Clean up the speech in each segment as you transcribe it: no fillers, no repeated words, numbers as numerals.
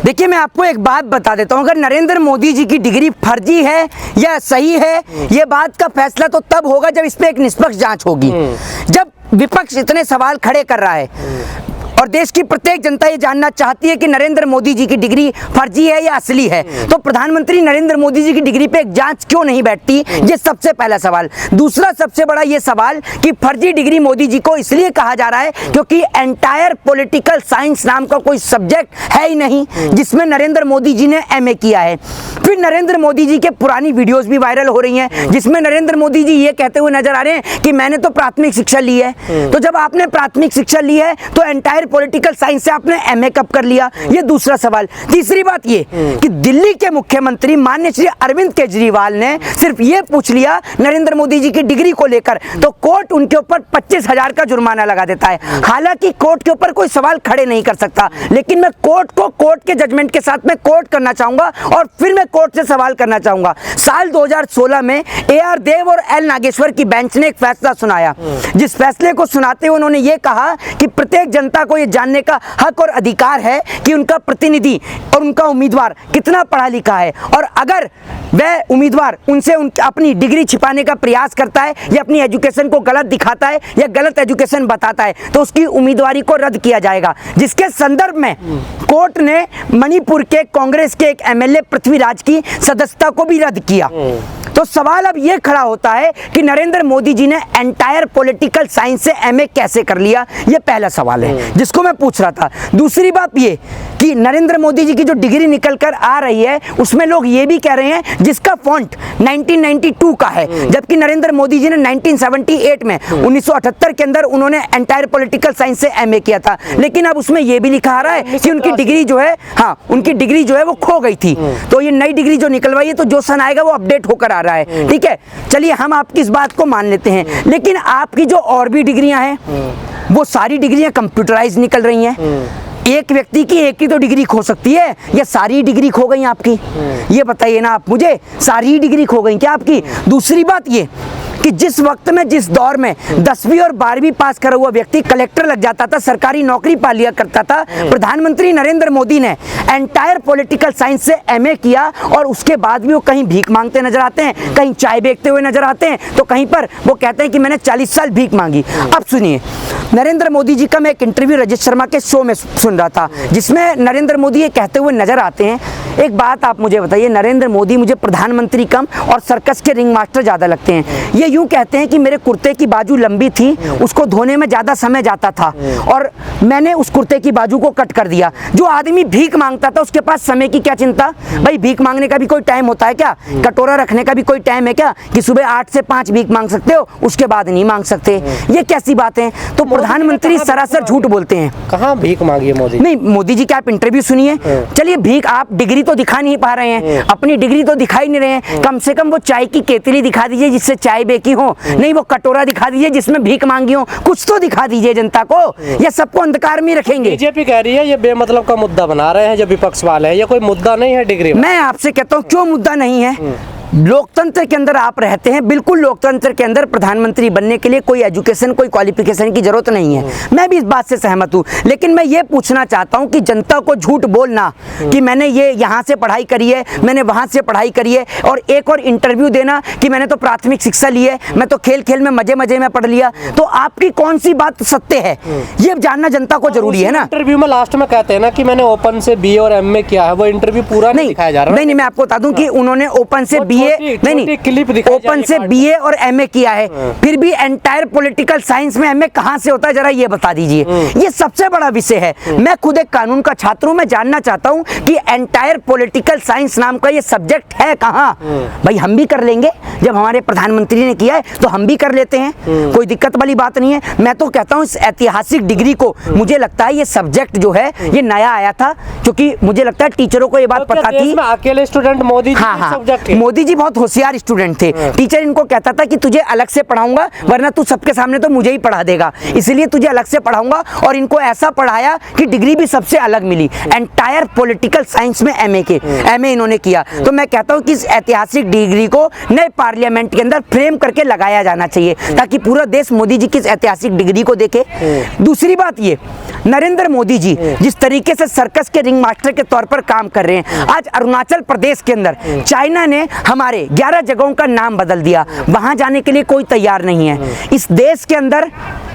देखिए मैं आपको एक बात बता देता हूँ, अगर नरेंद्र मोदी जी की डिग्री फर्जी है या सही है, ये बात का फैसला तो तब होगा जब इस पे एक निष्पक्ष जांच होगी। जब विपक्ष इतने सवाल खड़े कर रहा है और देश की प्रत्येक जनता ये जानना चाहती है कि नरेंद्र मोदी जी की डिग्री फर्जी है या असली है, तो प्रधानमंत्री नरेंद्र मोदी जी की डिग्री पे एक जांच क्यों नहीं बैठती? ये सबसे पहला सवाल। दूसरा सबसे बड़ा ये सवाल कि फर्जी डिग्री मोदी जी को इसलिए कहा जा रहा है क्योंकि एंटायर पॉलिटिकल साइंस नाम का कोई सब्जेक्ट है ही नहीं जिसमें नरेंद्र मोदी जी ने MA किया है। फिर नरेंद्र मोदी जी के पुरानी वीडियोस भी वायरल हो रही हैं जिसमें नरेंद्र मोदी जी ये कहते हुए नजर आ रहे हैं कि मैंने तो प्राथमिक शिक्षा ली है। तो जब आपने प्राथमिक शिक्षा ली है तो एंटायर पॉलिटिकल साइंस से आपने MA कब कर लिया? ये दूसरा सवाल। तीसरी बात ये कि दिल्ली के मुख्यमंत्री माननीय श्री अरविंद केजरीवाल ने सिर्फ ये पूछ लिया नरेंद्र मोदी जी की डिग्री को लेकर तो कोर्ट उनके ऊपर 25,000 का जुर्माना लगा देता है। हालांकि कोर्ट के ऊपर कोई सवाल खड़े नहीं कर सकता, लेकिन मैं कोर्ट को कोर्ट के जजमेंट के साथ में कोर्ट करना चाहूंगा और फिर मैं कोर्ट से सवाल करना चाहूंगा। साल 2016 में AR देव और L नागेश्वर की बेंच ने एक फैसला सुनाया, जिस फैसले को सुनाते हुए उन्होंने ये कहा कि प्रत्येक जनता को ये जानने का हक और अधिकार है कि उनका प्रतिनिधि और उनका उम्मीदवार कितना पढ़ा लिखा है, और अगर वह उम्मीदवार उनसे अपनी डिग्री छिपाने का प्रयास करता है या अपनी एजुकेशन को गलत दिखाता है या गलत एजुकेशन बताता है तो उसकी उम्मीदवारी को रद्द किया जाएगा। जिसके संदर्भ में कोर्ट ने मणिपुर के कांग्रेस के एक MLA पृथ्वीराज की सदस्यता को भी रद्द किया। तो सवाल अब यह खड़ा होता है कि नरेंद्र मोदी जी ने एंटायर पॉलिटिकल साइंस से MA कैसे कर लिया? ये पहला सवाल है जिसको मैं पूछ रहा था। दूसरी बात ये कि नरेंद्र मोदी जी की जो डिग्री निकल कर आ रही है उसमें लोग ये भी कह रहे हैं जिसका फॉन्ट 1992 का है, जबकि नरेंद्र मोदी जी ने 1978 में 1978 के अंदर उन्होंने एंटायर पॉलिटिकल साइंस से MA किया था, लेकिन अब उसमें यह भी लिखा आ रहा है कि उनकी डिग्री जो है, हाँ उनकी डिग्री जो है वो खो गई थी। तो ये नई डिग्री जो निकलवाई है तो जो सन आएगा वो अपडेट होकर आ रहा है। ठीक है, चलिए हम आपकी इस बात को मान लेते हैं, लेकिन आपकी जो और भी डिग्रियां हैं वो सारी डिग्रियां कंप्यूटराइज निकल रही हैं। एक व्यक्ति की एक ही तो डिग्री खो सकती है या सारी डिग्री खो गई आपकी? ये बताइए ना आप मुझे, सारी डिग्री खो गई क्या आपकी? दूसरी बात ये कि जिस वक्त में जिस दौर में 10वीं और 12वीं पास करा हुआ व्यक्ति कलेक्टर लग जाता था, सरकारी नौकरी पा लिया करता था, प्रधानमंत्री नरेंद्र मोदी ने एंटायर पॉलिटिकल साइंस से MA किया और उसके बाद भी वो कहीं भीख मांगते नजर आते हैं, कहीं चाय बेचते हुए नजर आते हैं, तो कहीं पर वो कहते हैं कि मैंने 40 साल भीख मांगी। अब सुनिए, नरेंद्र मोदी जी का मैं एक इंटरव्यू रजत शर्मा के शो में सुन रहा था जिसमें नरेंद्र मोदी ये कहते हुए नजर आते हैं, एक बात आप मुझे बताइए, नरेंद्र मोदी मुझे प्रधानमंत्री कम और सर्कस के रिंग मास्टर ज़्यादा लगते हैं। ये यूं कहते हैं कि मेरे कुर्ते की बाजू लंबी थी, उसको धोने में ज़्यादा समय जाता था और मैंने उस कुर्ते की बाजू को कट कर दिया। जो आदमी भीख मांगता था उसके पास समय की क्या चिंता? भाई भीख मांगने का भी कोई टाइम होता है क्या? कटोरा रखने का भी कोई टाइम है क्या कि सुबह 8 से 5 भीख मांग सकते हो, उसके बाद नहीं मांग सकते? ये कैसी बात है? तो प्रधानमंत्री सरासर झूठ बोलते हैं। कहाँ भीख मांगी है मोदी? नहीं, मोदी जी का आप इंटरव्यू सुनिए। चलिए भीख, आप डिग्री तो दिखा नहीं पा रहे हैं, अपनी डिग्री तो दिखाई नहीं रहे हैं, कम से कम वो चाय की केतली दिखा दीजिए जिससे चाय बेची हो, नहीं वो कटोरा दिखा दीजिए जिसमें भीख मांगी हो, कुछ तो दिखा दीजिए जनता को, या सबको अंधकार में रखेंगे? बीजेपी कह रही है ये बेमतलब का मुद्दा बना रहे हैं जो विपक्ष वाले हैं, ये कोई मुद्दा नहीं है डिग्री। मैं आपसे कहता हूँ क्यों मुद्दा नहीं है? लोकतंत्र के अंदर आप रहते हैं, बिल्कुल लोकतंत्र के अंदर प्रधानमंत्री बनने के लिए कोई एजुकेशन, कोई क्वालिफिकेशन की जरूरत नहीं है, मैं भी इस बात से सहमत हूँ। लेकिन मैं ये पूछना चाहता हूँ कि जनता को झूठ बोलना कि मैंने ये यहाँ से पढ़ाई करी है, मैंने वहाँ से पढ़ाई करी है, और एक और इंटरव्यू देना कि मैंने तो प्राथमिक शिक्षा ली है, मैं तो खेल खेल में मजे मजे में पढ़ लिया, तो आपकी कौन सी बात सत्य है ये जानना जनता को जरूरी है ना। इंटरव्यू में लास्ट में कहते हैं ना कि मैंने ओपन से BA और MA किया है, वो इंटरव्यू पूरा नहीं दिखाया जा रहा। नहीं, मैं आपको बता दूं कि उन्होंने ओपन से BA नहीं, ओपन से BA और MA किया है, फिर भी एंटायर पॉलिटिकल साइंस में MA कहां से होता है जरा ये बता दीजिए। ये सबसे बड़ा विषय है। मैं खुद एक कानून का छात्र हूं, मैं जानना चाहता हूं कि एंटायर पॉलिटिकल साइंस नाम का ये सब्जेक्ट है कहां? भाई हम भी कर लेंगे, जब हमारे प्रधानमंत्री ने किया है तो हम भी कर लेते हैं, कोई दिक्कत वाली बात नहीं है। मैं तो कहता हूं इस ऐतिहासिक डिग्री को, मुझे लगता है ये सब्जेक्ट जो है ये नया आया था, क्योंकि मुझे लगता है टीचरों को ये बात पता थी। अकेले स्टूडेंट मोदी जी मोदी जी बहुत होशियार स्टूडेंट थे। टीचर इनको कहता था कि तुझे अलग से पढ़ाऊंगा, वरना तू सबके सामने तो मुझे ही पढ़ा देगा, इसलिए तुझे अलग से पढ़ाऊंगा। और इनको ऐसा पढ़ाया कि डिग्री भी सबसे अलग मिली, एंटायर पॉलिटिकल साइंस में एमए इन्होंने किया। तो मैं कहता हूं कि इस ऐतिहासिक डिग्री को नए पार्लियामेंट के अंदर फ्रेम करके लगाया जाना चाहिए, ताकि पूरा देश मोदी जी की इस ऐतिहासिक डिग्री को देखे। दूसरी बात ये, नरेंद्र मोदी जी जिस तरीके से सर्कस के रिंग मास्टर के तौर पर काम कर रहे हैं, आज अरुणाचल प्रदेश के अंदर चाइना ने हमारे 11 जगहों का नाम बदल दिया, वहां जाने के लिए कोई तैयार नहीं है। इस देश के अंदर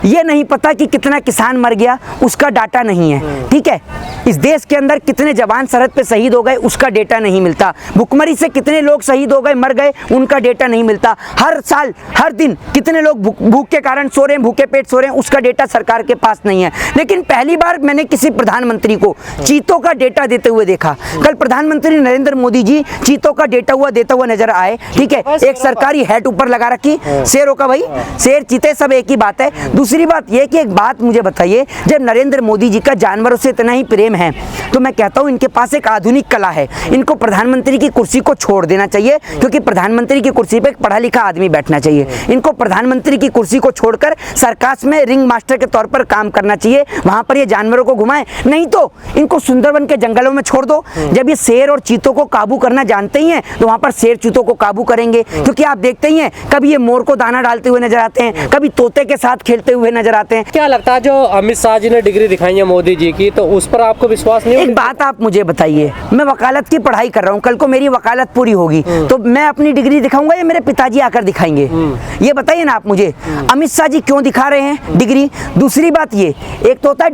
ये नहीं पता कि कितना किसान मर गया, उसका डाटा नहीं है, ठीक है। इस देश के अंदर कितने जवान सरहद पे शहीद हो गए, उसका डेटा नहीं मिलता। भुखमरी से कितने लोग शहीद हो गए, मर गए, उनका डेटा नहीं मिलता। हर साल हर दिन कितने लोग भूख के कारण सो रहे हैं, भूखे पेट सो रहे हैं, उसका डेटा सरकार के पास नहीं है। लेकिन पहली बार मैंने किसी प्रधानमंत्री को चीतों का डेटा देते हुए देखा। कल प्रधानमंत्री नरेंद्र मोदी जी चीतों का डेटा देते हुए नजर आए, ठीक है। एक सरकारी हैट ऊपर लगा रखी, शेरों का, भाई शेर चीते सब एक ही बात है। दूसरी बात यह कि एक बात मुझे बताइए, जब नरेंद्र मोदी जी का जानवरों से इतना ही प्रेम है, तो मैं कहता हूं इनके पास एक आधुनिक कला है। इनको प्रधानमंत्री की कुर्सी को छोड़ देना चाहिए, क्योंकि प्रधानमंत्री की कुर्सी पे एक पढ़ा लिखा आदमी बैठना चाहिए। इनको प्रधानमंत्री की कुर्सी को छोड़कर सर्कस में रिंग मास्टर के तौर पर काम करना चाहिए, वहां पर ये जानवरों को घुमाएं। नहीं तो इनको सुंदरवन के जंगलों में छोड़ दो। जब ये शेर और चीतों को काबू करना जानते ही हैं, तो वहां पर शेर चीतों को काबू करेंगे। क्योंकि आप देखते ही हैं, कभी ये मोर को दाना डालते हुए नजर आते हैं, कभी तोते के साथ खेलते हुए नजर आते हैं। क्या लगता है जो अमित शाह जी ने डिग्री दिखाई है मोदी जी की, तो उस पर आपको विश्वास नहीं? एक बात आप मुझे बताइए, मैं वकालत की पढ़ाई कर रहा हूँ, कल को मेरी वकालत पूरी होगी तो मैं अपनी डिग्री दिखाऊंगा या मेरे पिताजी आकर दिखाएंगे? ये बताइए ना आप मुझे। अमित शाह जी क्यों दिखा रहे हैं डिग्री? दूसरी बात ये, एक तो होता है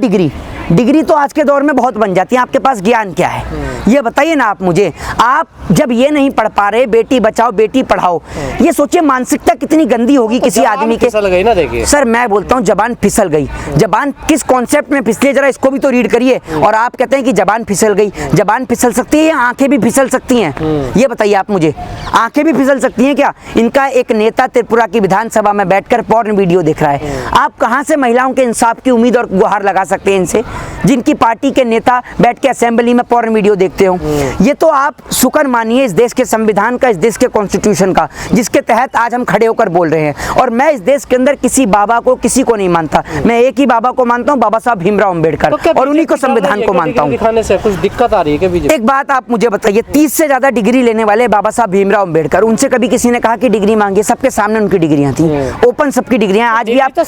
डिग्री तो आज के दौर में बहुत बन जाती है, आपके पास ज्ञान क्या है ये बताइए ना आप मुझे। आप जब ये नहीं पढ़ पा रहे बेटी बचाओ बेटी पढ़ाओ, ये सोचिए मानसिकता कितनी गंदी होगी किसी आदमी के। फिसल गई ना, देखिए सर मैं बोलता हूँ जबान फिसल गई। जबान किस कॉन्सेप्ट में फिसली, जरा इसको भी तो रीड करिए। और आप कहते हैं कि जबान फिसल गई। जबान फिसल सकती है या आंखें भी फिसल सकती हैं? ये बताइए आप मुझे, आंखें भी फिसल सकती हैं क्या? इनका एक नेता त्रिपुरा की विधानसभा में बैठकर पॉर्न वीडियो देख रहा है। आप कहां से महिलाओं के इंसाफ की उम्मीद और गुहार लगा सकते हैं इनसे, जिनकी पार्टी के नेता बैठ के असेंबली में पॉर्न वीडियो देखते हो? ये तो आप शुक्र मानिए इस देश के संविधान का, इस देश के कॉन्स्टिट्यूशन का, जिसके तहत आज हम खड़े होकर बोल रहे हैं। और मैं इस देश के अंदर किसी बाबा को, किसी को नहीं मानता। मैं एक ही बाबा को मानता हूँ, बाबा साहब भीमराव अम्बेडकर, और उन्हीं को संविधान को मानता हूँ। दिखाने से कुछ दिक्कत आ रही है क्या? एक बात आप मुझे बताइए, 30 से ज्यादा डिग्री लेने वाले बाबा साहब भीमराव अम्बेडकर, उनसे कभी किसी ने कहा कि डिग्री मांगी? सबके सामने उनकी डिग्रियां थी, ओपन सबकी डिग्रियां। आज भी आप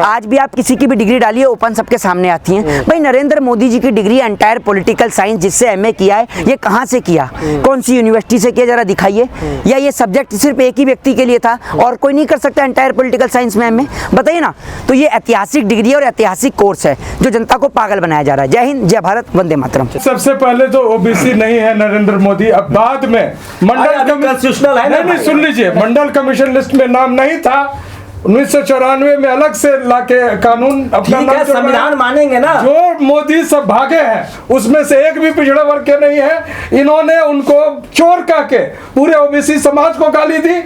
आज भी आप किसी की भी डिग्री डालिए, ओपन सबके सामने आती हैं। भाई नरेंद्र मोदी जी की डिग्री एंटायर पॉलिटिकल साइंस जिससे एमए किया है, ये कहां से किया, कौन सी यूनिवर्सिटी से किया, जरा दिखाइए। या ये सब्जेक्ट सिर्फ एक ही व्यक्ति के लिए था और कोई नहीं कर सकता एंटायर पॉलिटिकल साइंस में एमए? बताइए ना। तो ये ऐतिहासिक डिग्री और ऐतिहासिक कोर्स है जो जनता को पागल बनाया जा रहा है। जय हिंद, जय भारत, वंदे मातरम। सबसे पहले तो ओबीसी नहीं है नरेंद्र मोदी, अब बाद में मंडल कॉन्स्टिट्यूशनल है ना, नहीं सुन लीजिए, मंडल कमीशन लिस्ट में नाम नहीं था। 1994 में अलग से लाके कानून अपना ठीक है, संविधान मानेंगे ना। जो मोदी सब भागे हैं उसमें से एक भी पिछड़ा वर्ग के नहीं है। इन्होंने उनको चोर कह के पूरे ओबीसी समाज को गाली दी